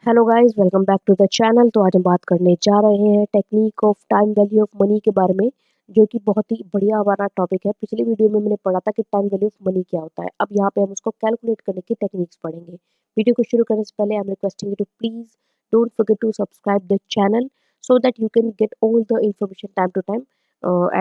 Hello guys, welcome back to the channel. तो आज हम बात करने जा रहे हैं technique of time value of money के बारे में, जो कि बहुत ही बढ़िया हमारा टॉपिक है। पिछली वीडियो में मैंने पढ़ा था कि टाइम वैल्यू ऑफ मनी क्या होता है। अब यहाँ पे हम उसको कैलकुलेट करने की टेक्निक्स पढ़ेंगे। वीडियो को शुरू करने से पहले I am requesting you to please don't forget to subscribe the channel so that you can get all the information time to time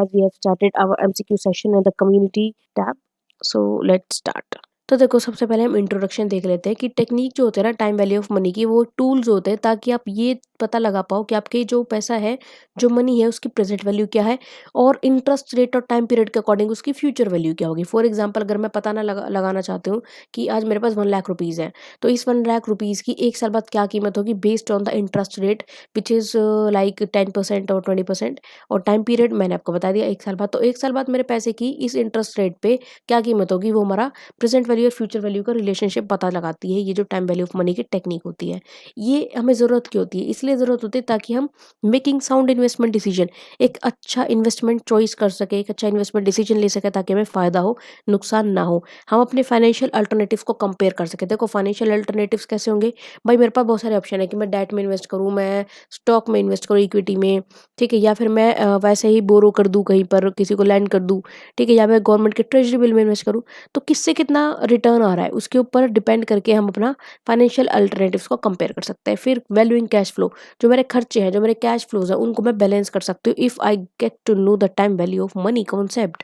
as we have started our MCQ session in the community tab. So let's start. तो देखो, सबसे पहले हम introduction देख लेते हैं कि technique जो होते हैं ना टाइम वैल्यू ऑफ मनी की, वो टूल्स होते हैं ताकि आप ये पता लगा पाओ कि आपके जो पैसा है, जो मनी है, उसकी प्रेजेंट वैल्यू क्या है और इंटरेस्ट रेट और टाइम पीरियड के अकॉर्डिंग उसकी फ्यूचर वैल्यू क्या होगी। फॉर एग्जांपल, अगर मैं पता ना लगाना चाहती हूँ कि आज मेरे पास 1 लाख रुपीज़ है, तो इस 1 लाख रुपीज़ की एक साल बाद क्या कीमत होगी based on the interest rate which is like 10% और 20%। और टाइम पीरियड मैंने आपको बता दिया 1 साल बाद। तो 1 साल बाद मेरे पैसे की इस इंटरेस्ट रेट पे क्या कीमत होगी, वो हमारा प्रेजेंट वैल्यू और फ्यूचर वैल्यू का रिलेशनशिप पता लगाती है। ये जो टाइम वैल्यू ऑफ मनी की टेक्निक होती है, ये हमें ज़रूरत क्यों होती है? इसलिए ज़रूरत होती है ताकि हम मेकिंग साउंड इन्वेस्टमेंट डिसीजन, एक अच्छा इन्वेस्टमेंट चॉइस कर सके, एक अच्छा इन्वेस्टमेंट डिसीजन ले सके ताकि हमें फ़ायदा हो, नुकसान ना हो। हम अपने फाइनेंशियल अल्टरनेटिव्स को कंपेयर कर सकें। देखो, फाइनेंशियल अल्टरनेटिव्स कैसे होंगे? भाई, मेरे पास बहुत सारे ऑप्शन है कि मैं डेट में इन्वेस्ट करूँ, मैं स्टॉक में इन्वेस्ट करूँ, इक्विटी में, ठीक है, या फिर मैं वैसे ही बोरो कर दूँ कहीं पर, किसी को लैंड कर दूँ, ठीक है, या मैं गवर्नमेंट के ट्रेजरी बिल में इन्वेस्ट करूँ। तो किससे कितना रिटर्न आ रहा है उसके ऊपर डिपेंड करके हम अपना फाइनेंशियल अल्टरनेटिव्स को कंपेयर कर सकते हैं। फिर वैल्यूइंग कैश फ्लो, जो मेरे खर्चे हैं, जो मेरे कैश फ्लोज हैं, उनको मैं बैलेंस कर सकती हूँ if I get to know the time value of money concept.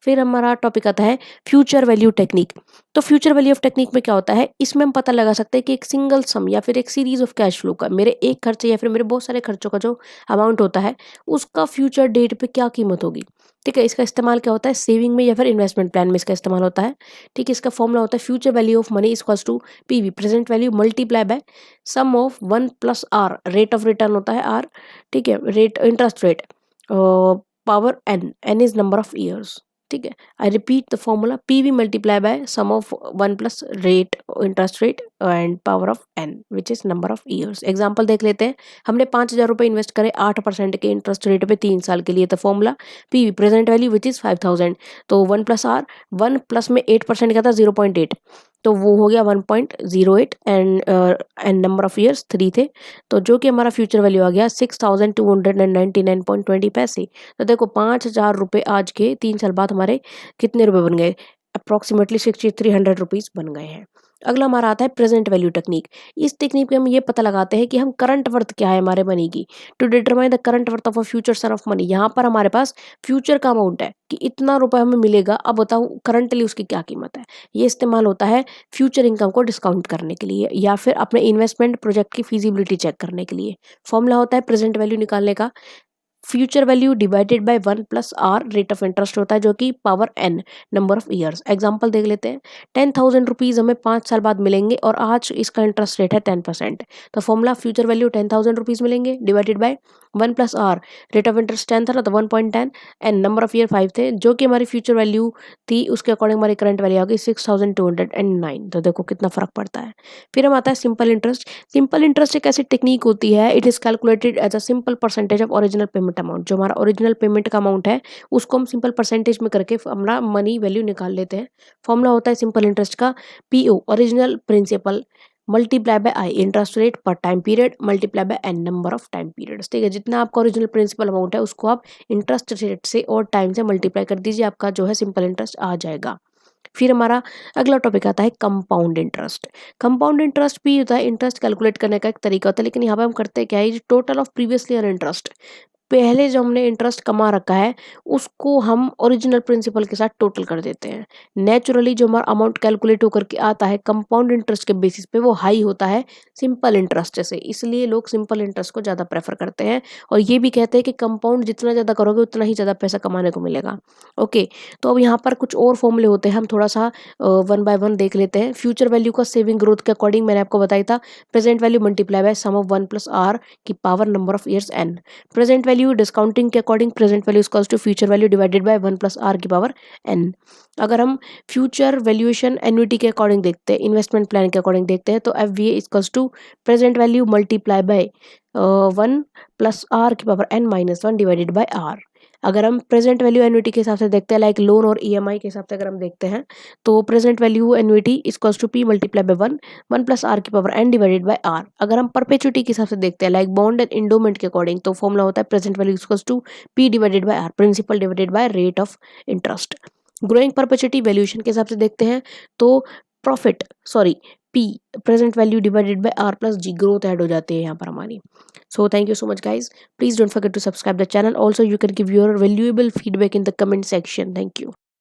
फिर हमारा टॉपिक आता है फ्यूचर वैल्यू टेक्निक। तो फ्यूचर वैल्यू ऑफ टेक्निक में क्या होता है, इसमें हम पता लगा सकते हैं कि एक सिंगल सम या फिर एक सीरीज ऑफ कैश फ्लो का, मेरे एक खर्चे या फिर मेरे बहुत सारे खर्चों का जो अमाउंट होता है, उसका फ्यूचर डेट पे क्या कीमत होगी। ठीक है, इसका इस्तेमाल क्या होता है, सेविंग में या फिर इन्वेस्टमेंट प्लान में इसका इस्तेमाल होता है। ठीक है, इसका फॉर्मूला होता है future value of money equals to PV, present value multiply by sum of 1 + R, rate of return होता है आर, ठीक है, rate interest rate, power N is number of years. ठीक है, I repeat the formula, PV multiply by sum of 1 + rate interest rate and power of N which is number of years. Example देख लेते हैं। हमने 5,000 रुपये invest करे 8% के interest rate पे 3 साल के लिए। तो formula PV present value which is 5,000, तो 1 + आर, 1 + में 8% क्या था, 0.8, तो वो हो गया 1.08 एंड नंबर ऑफ ईयर्स 3 थे, तो जो कि हमारा फ्यूचर वैल्यू आ गया 6,299.20 पैसे। तो देखो, 5,000 रुपये आज के 3 साल बाद हमारे कितने रुपए बन गए, अप्रॉक्सीमेटली 6,300 रुपीज़ बन गए हैं। अगला हमारा आता है प्रेजेंट वैल्यू टेक्निक। इस टेक्निक में हम ये पता लगाते हैं कि हम करंट वर्थ क्या है हमारे मनी की, to determine the current worth of a future sum of money. यहाँ पर हमारे पास फ्यूचर का अमाउंट है कि इतना रुपए हमें मिलेगा, अब बताओ करंटली उसकी क्या कीमत है। ये इस्तेमाल होता है फ्यूचर इनकम को डिस्काउंट करने के लिए या फिर अपने इन्वेस्टमेंट प्रोजेक्ट की फीजिबिलिटी चेक करने के लिए। फॉर्मूला होता है प्रेजेंट वैल्यू निकालने का, future value divided by 1 + R, rate of interest होता है जो कि power N, number of years. Example देख लेते हैं। 10,000 रुपीज़ हमें 5 साल बाद मिलेंगे और आज इसका इंटरेस्ट रेट है 10%। तो फॉर्मूला फ्यूचर वैल्यू 10,000 रुपीज़ मिलेंगे divided by 1 + R, rate of interest 10 था तो 1.10 एंड नंबर ऑफ ईयर 5 थे, जो कि हमारी फ्यूचर वैल्यू थी, उसके अकॉर्डिंग हमारी करंट वैल्यू आ गई 6,209। तो देखो कितना फर्क पड़ता है। फिर हम आता है सिंपल इंटरेस्ट। सिंपल इंटरेस्ट एक ऐसी टेक्निक होती है, it is calculated as a simple percentage of original payment amount. जो हमारा ओरिजिनल पेमेंट का अमाउंट है, उसको हम सिंपल परसेंटेज में करके हमारा मनी वैल्यू निकाल लेते हैं। फॉर्मूला होता है सिंपल इंटरेस्ट का, PO original principal multiply by I, interest rate per time period multiply by N, number of time periods. ठीक है, जितना आपका ओरिजिनल प्रिंसिपल अमाउंट है उसको आप इंटरेस्ट रेट से और टाइम से मल्टीप्लाई कर दीजिए, आपका जो है सिंपल इंटरेस्ट आ जाएगा। फिर हमारा अगला टॉपिक आता है कंपाउंड इंटरेस्ट। कंपाउंड इंटरेस्ट भी होता है, इंटरेस्ट कैलकुलेट करने का एक तरीका होता है, लेकिन यहाँ पे हम करते क्या है, total of previously earn interest, पहले जो हमने इंटरेस्ट कमा रखा है उसको हम ओरिजिनल प्रिंसिपल के साथ टोटल कर देते हैं। नेचुरली जो हमारा अमाउंट कैलकुलेट होकर के आता है कंपाउंड इंटरेस्ट के बेसिस पे, वो हाई होता है सिंपल इंटरेस्ट से, इसलिए लोग सिंपल इंटरेस्ट को ज़्यादा प्रेफर करते हैं और ये भी कहते हैं कि कंपाउंड जितना ज़्यादा करोगे उतना ही ज़्यादा पैसा कमाने को मिलेगा। ओके, तो अब यहाँ पर कुछ और फॉर्मूले होते हैं, हम थोड़ा सा वन बाय वन देख लेते हैं। फ्यूचर वैल्यू का सेविंग ग्रोथ के अकॉर्डिंग मैंने आपको बताया था, present value multiply by sum of 1 + R की power number of years N. Present value discounting के according present value equals to future value divided by 1 + R की पावर एन। अगर हम फ्यूचर वैल्यूएशन एन्युटी के अकॉर्डिंग देखते हैं, investment plan के according देखते हैं, तो F V A equals to present value multiply by 1 + R की power N -1 divided by R. अगर हम प्रेजेंट वैल्यू एन्युटी के हिसाब से देखते हैं, लाइक लोन और ईएमआई के हिसाब से अगर हम देखते हैं, तो present value annuity equals to P multiply by 1 plus R की power N divided by R. अगर हम परपेचुटी के हिसाब से देखते हैं, लाइक बॉन्ड एंड इंडोमेंट के अकॉर्डिंग, तो फॉर्मूला होता है present value equals to P divided by R, principal divided by rate of interest. Growing perpetuity valuation के हिसाब से देखते हैं, तो P present value divided by R plus ji, growth add हो जाती है यहाँ पर हमारी। So thank you so much guys. Please don't forget to subscribe the channel. Also you can give your valuable feedback in the comment section. Thank you.